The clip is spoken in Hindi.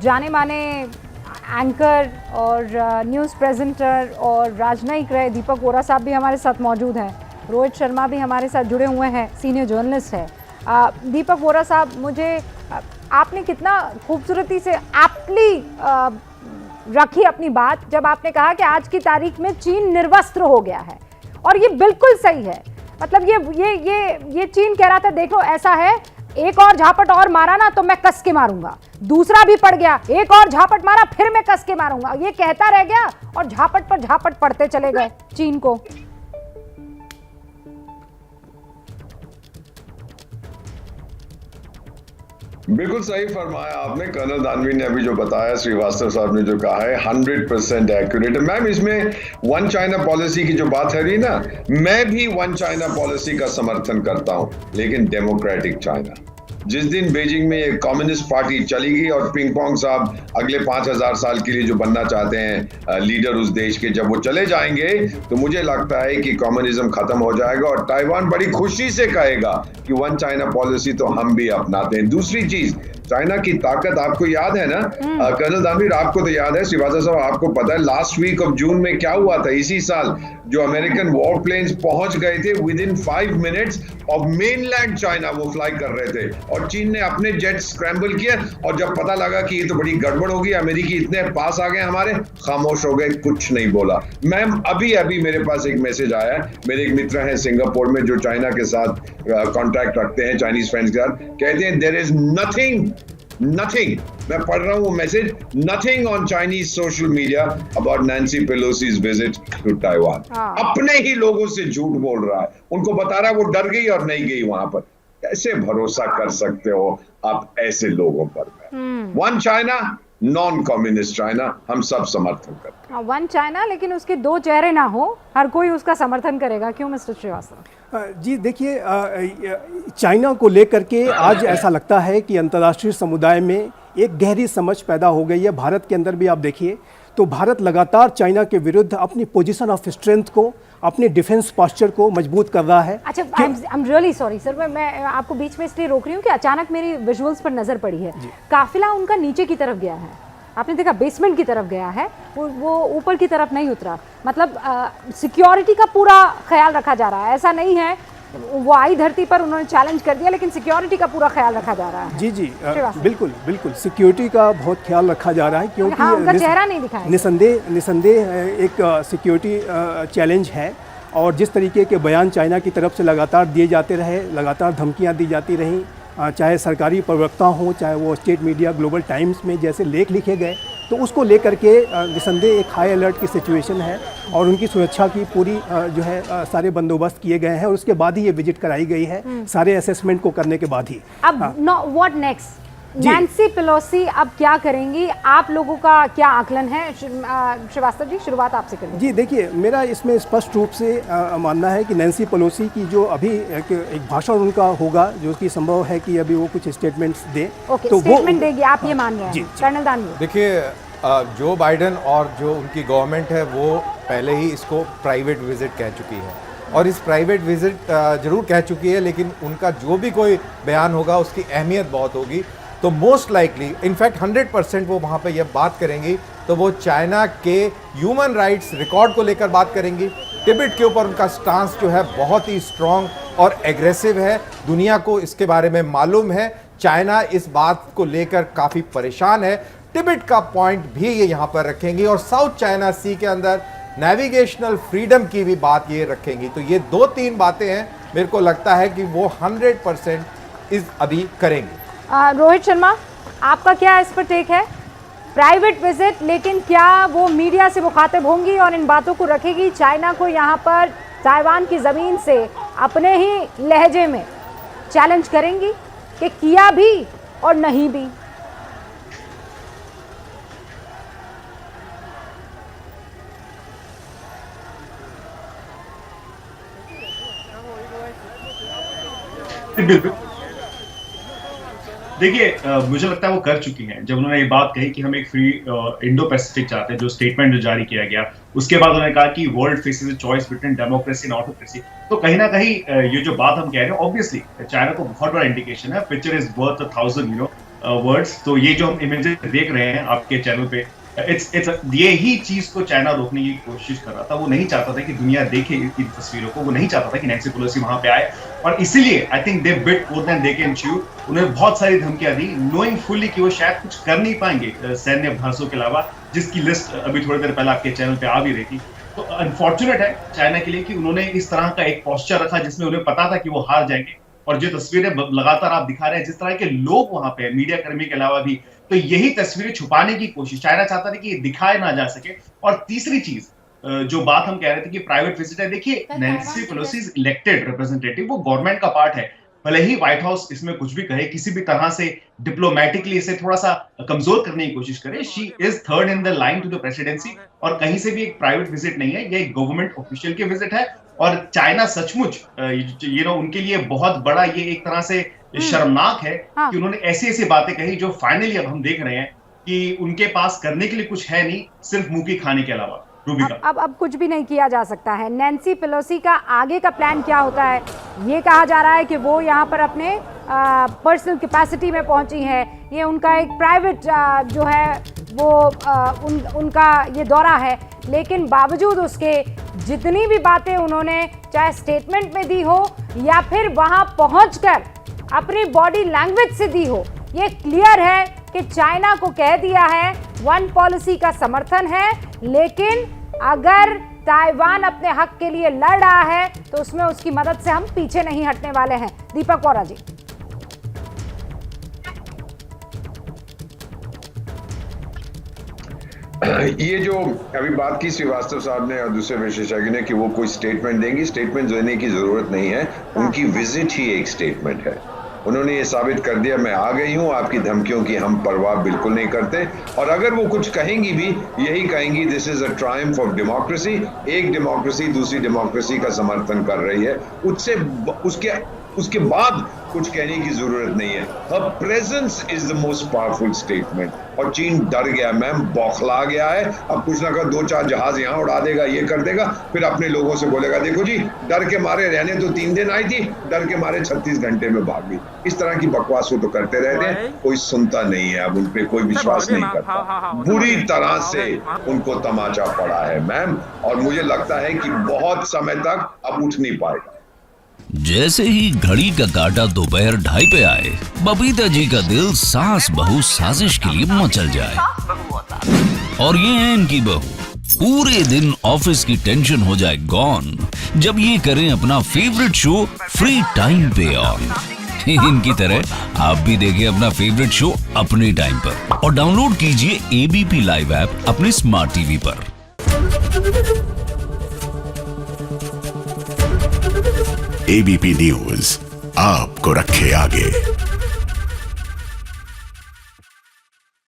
जाने माने एंकर और न्यूज़ प्रेजेंटर और राजनयिक रहे दीपक वोरा साहब भी हमारे साथ मौजूद हैं। रोहित शर्मा भी हमारे साथ जुड़े हुए हैं, सीनियर जर्नलिस्ट है। दीपक वोरा साहब, मुझे आपने कितना खूबसूरती से एप्टली रखी अपनी बात जब आपने कहा कि आज की तारीख में चीन निर्वस्त्र हो गया है, और ये बिल्कुल सही है। मतलब ये चीन कह रहा था देखो ऐसा है, एक और झापट और मारा ना तो मैं कस के मारूंगा, दूसरा भी पड़ गया, एक और झापट मारा फिर मैं कस के मारूंगा, ये कहता रह गया और झापट पर झापट पड़ते चले गए चीन को। बिल्कुल सही फरमाया आपने। कर्नल दानवी ने अभी जो बताया, श्रीवास्तव साहब ने जो कहा है 100% एक्यूरेट है। मैम, इसमें वन चाइना पॉलिसी की जो बात है रही ना, मैं भी वन चाइना पॉलिसी का समर्थन करता हूं, लेकिन डेमोक्रेटिक चाइना। जिस दिन बीजिंग में एक कम्युनिस्ट पार्टी चली गई और पिंग पोंग साहब अगले 5000 साल के लिए जो बनना चाहते हैं लीडर उस देश के, जब वो चले जाएंगे तो मुझे लगता है कि कम्युनिज्म खत्म हो जाएगा और ताइवान बड़ी खुशी से कहेगा कि वन चाइना पॉलिसी तो हम भी अपनाते हैं। दूसरी चीज, चाइना की ताकत आपको याद है ना कर्नल दानवीर, आपको तो याद है, श्रीवास्तव साहब आपको पता है लास्ट वीक ऑफ जून में क्या हुआ था? इसी साल जो अमेरिकन वॉर प्लेन्स पहुंच गए थे with in 5 minutes of mainland China, वो फ्लाई कर रहे थे और चीन ने अपने जेट स्क्रैम्बल किया, और जब पता लगा कि ये तो बड़ी गड़बड़ होगी, अमेरिकी इतने पास आ गए हमारे, खामोश हो गए, कुछ नहीं बोला। मैम, अभी मेरे पास एक मैसेज आया है, मेरे एक मित्र हैं सिंगापुर में जो चाइना के साथ कॉन्टैक्ट रखते हैं, चाइनीज फ्रेंड्स के साथ, कहते हैं देयर इज नथिंग, मैं पढ़ रहा हूं वो message, nothing on Chinese social media about Nancy Pelosi's visit to Taiwan. अपने ही लोगों से झूठ बोल रहा है, उनको बता रहा है वो डर गई और नहीं गई वहां पर। कैसे भरोसा कर सकते हो आप ऐसे लोगों पर? One China, non communist China, हम सब समर्थन करते हैं वन चाइना, लेकिन उसके दो चेहरे ना हो, हर कोई उसका समर्थन करेगा। क्यों मिस्टर श्रीवास्तव? जी देखिए, चाइना को लेकर के आज ऐसा लगता है कि अंतर्राष्ट्रीय समुदाय में एक गहरी समझ पैदा हो गई है। भारत के अंदर भी आप देखिए तो भारत लगातार चाइना के विरुद्ध अपनी पोजीशन ऑफ स्ट्रेंथ को, अपने डिफेंस पोस्चर को मजबूत कर रहा है। अच्छा, I am really sorry sir, मैं आपको बीच में इसलिए रोक रही हूँ कि अचानक मेरी विजुअल्स पर नजर पड़ी है, काफिला उनका नीचे की तरफ गया है, आपने देखा बेसमेंट की तरफ गया है, वो ऊपर की तरफ नहीं उतरा। मतलब सिक्योरिटी का पूरा ख्याल रखा जा रहा है, ऐसा नहीं है वो आई धरती पर उन्होंने चैलेंज कर दिया, लेकिन सिक्योरिटी का पूरा ख्याल रखा जा रहा है। जी बिल्कुल सिक्योरिटी का बहुत ख्याल रखा जा रहा है, क्योंकि उनका चेहरा नहीं दिखा है। निसंदेह एक सिक्योरिटी चैलेंज है, और जिस तरीके के बयान चाइना की तरफ से लगातार दिए जाते रहे, लगातार धमकियां दी जाती रहीं, चाहे सरकारी प्रवक्ता हों, चाहे वो स्टेट मीडिया, ग्लोबल टाइम्स में जैसे लेख लिखे गए, तो उसको लेकर के निसंदेह एक हाई अलर्ट की सिचुएशन है, और उनकी सुरक्षा की पूरी जो है सारे बंदोबस्त किए गए हैं, और उसके बाद ही ये विजिट कराई गई है, सारे असेसमेंट को करने के बाद ही। अब व्हाट नेक्स्ट? नैंसी पेलोसी अब क्या करेंगी? आप लोगों का क्या आकलन है? श्रीवास्तव जी, शुरुआत आपसे करेंगे। जी देखिए, मेरा इसमें स्पष्ट रूप से मानना है कि नैंसी पेलोसी की जो अभी एक भाषण उनका होगा, जो कि संभव है कि अभी वो कुछ स्टेटमेंट्स दे, तो स्टेटमेंट देगी, आप ये मान रहे हैं? कर्नल दानवी, देखिए, जो बाइडेन और जो उनकी गवर्नमेंट है वो पहले ही इसको प्राइवेट विजिट कह चुकी है, और इस प्राइवेट विजिट जरूर कह चुकी है, लेकिन उनका जो भी कोई बयान होगा उसकी अहमियत बहुत होगी। तो मोस्ट लाइकली, इनफैक्ट 100% वो वहाँ पे ये बात करेंगी तो वो चाइना के ह्यूमन राइट्स रिकॉर्ड को लेकर बात करेंगी। तिब्बत के ऊपर उनका स्टांस जो है बहुत ही स्ट्रॉन्ग और एग्रेसिव है, दुनिया को इसके बारे में मालूम है। चाइना इस बात को लेकर काफ़ी परेशान है, तिब्बत का पॉइंट भी ये यहाँ पर रखेंगी, और साउथ चाइना सी के अंदर नेविगेशनल फ्रीडम की भी बात ये रखेंगी। तो ये 2-3 बातें हैं, मेरे को लगता है कि वो 100% इस अभी करेंगे। रोहित शर्मा, आपका क्या इस पर टेक है? प्राइवेट विजिट, लेकिन क्या वो मीडिया से मुखातिब होंगी और इन बातों को रखेगी? चाइना को यहाँ पर ताइवान की ज़मीन से अपने ही लहजे में चैलेंज करेंगी कि किया भी और नहीं भी? देखिए, मुझे लगता है वो कर चुकी हैं। जब उन्होंने ये बात कही कि हम एक फ्री इंडो पैसिफिक चाहते हैं, जो स्टेटमेंट जो जारी किया गया, उसके बाद उन्होंने कहा कि world faces a choice between democracy and autocracy. तो कहीं ना कहीं ये जो बात हम कह रहे हैं, ऑब्वियसली चाइना को बहुत बड़ा इंडिकेशन है, पिक्चर इज वर्थ 1000 वर्ड्स। तो ये जो हम इमेजेस देख रहे हैं आपके चैनल पे, इट्स ये ही चीज को चाइना रोकने की कोशिश कर रहा था। वो नहीं चाहता था कि दुनिया देखे इन तस्वीरों को, वो नहीं चाहता था कि नैन्सी पेलोसी वहां पे आए, और इसीलिए I think they bit more than they can chew. उन्हें बहुत सारी धमकियां दी, नोइंग फुली कि वो शायद कुछ कर नहीं पाएंगे सैन्य अभ्यासों के अलावा, जिसकी लिस्ट अभी थोड़ी देर पहले आपके चैनल पे आ भी रही थी। तो अनफॉर्चुनेट है चाइना के लिए कि उन्होंने इस तरह का एक पोस्चर रखा जिसमें उन्हें पता था कि वो हार जाएंगे। और जो तस्वीरें लगातार आप दिखा रहे हैं, जिस तरह के लोग वहां पे मीडिया कर्मी के अलावा भी, तो यही तस्वीरें छुपाने की कोशिश चाइना चाहता था कि ये दिखाए ना जा सके। और तीसरी चीज जो बात हम कह रहे थे कि प्राइवेट विजिट है, देखिए नैन्सी पेलोसी इलेक्टेड रिप्रेजेंटेटिव, वो गवर्नमेंट का पार्ट है। भले ही व्हाइट हाउस इसमें कुछ भी कहे, किसी भी तरह से डिप्लोमेटिकली इसे थोड़ा सा कमजोर करने की कोशिश करे, she is third in the line to the presidency, और कहीं से भी एक प्राइवेट विजिट नहीं है, ये एक गवर्नमेंट ऑफिशियल की विजिट है। और चाइना सचमुच उनके लिए बहुत बड़ा ये एक तरह से शर्मनाक है कि उन्होंने ऐसी ऐसी बातें कही जो फाइनली अब हम देख रहे हैं कि उनके पास करने के लिए कुछ है नहीं, सिर्फ मुंह की खाने के अलावा। अब कुछ भी नहीं किया जा सकता है। नैन्सी पेलोसी का आगे का प्लान क्या होता है? ये कहा जा रहा है कि वो यहाँ पर अपने पर्सनल कैपेसिटी में पहुंची है, ये उनका एक प्राइवेट जो है वो उनका ये दौरा है। लेकिन बावजूद उसके जितनी भी बातें उन्होंने चाहे स्टेटमेंट में दी हो या फिर वहाँ पहुँचकर अपनी बॉडी लैंग्वेज से दी हो, ये क्लियर है कि चाइना को कह दिया है वन पॉलिसी का समर्थन है, लेकिन अगर ताइवान अपने हक के लिए लड़ रहा है तो उसमें उसकी मदद से हम पीछे नहीं हटने वाले हैं। दीपक वोरा जी। ये जो अभी बात की श्रीवास्तव साहब ने और दूसरे विशेषज्ञ ने कि वो कोई स्टेटमेंट देंगी, स्टेटमेंट देने की जरूरत नहीं है, उनकी विजिट ही एक स्टेटमेंट है। उन्होंने ये साबित कर दिया मैं आ गई हूँ, आपकी धमकियों की हम परवाह बिल्कुल नहीं करते। और अगर वो कुछ कहेंगी भी यही कहेंगी this is a Triumph of democracy. एक डेमोक्रेसी दूसरी डेमोक्रेसी का समर्थन कर रही है, उसके बाद कुछ कहने की जरूरत नहीं है। Her presence is the most powerful statement. और चीन डर गया मैम, बौखला गया है। अब कुछ ना कर 2-4 जहाज यहाँ उड़ा देगा, ये कर देगा, फिर अपने लोगों से बोलेगा देखो जी डर के मारे, रहने तो 3 दिन आई थी, डर के मारे 36 घंटे में भाग गई। इस तरह की बकवास वो तो करते रहते हैं, कोई सुनता नहीं है, अब उन पे कोई विश्वास नहीं करता। बुरी तरह से उनको तमाचा पड़ा है मैम, और मुझे लगता है कि बहुत समय तक अब उठ नहीं पाएगा। जैसे ही घड़ी का काटा दोपहर 2:30 पे आए, बबीता जी का दिल सास बहू साजिश के लिए मचल जाए। और ये है इनकी बहू, पूरे दिन ऑफिस की टेंशन हो जाए गॉन जब ये करें अपना फेवरेट शो फ्री टाइम पे ऑन। इनकी तरह आप भी देखिए अपना फेवरेट शो अपने टाइम पर और डाउनलोड कीजिए एबीपी लाइव ऐप अपने स्मार्ट टीवी पर। एबीपी न्यूज आपको रखे आगे।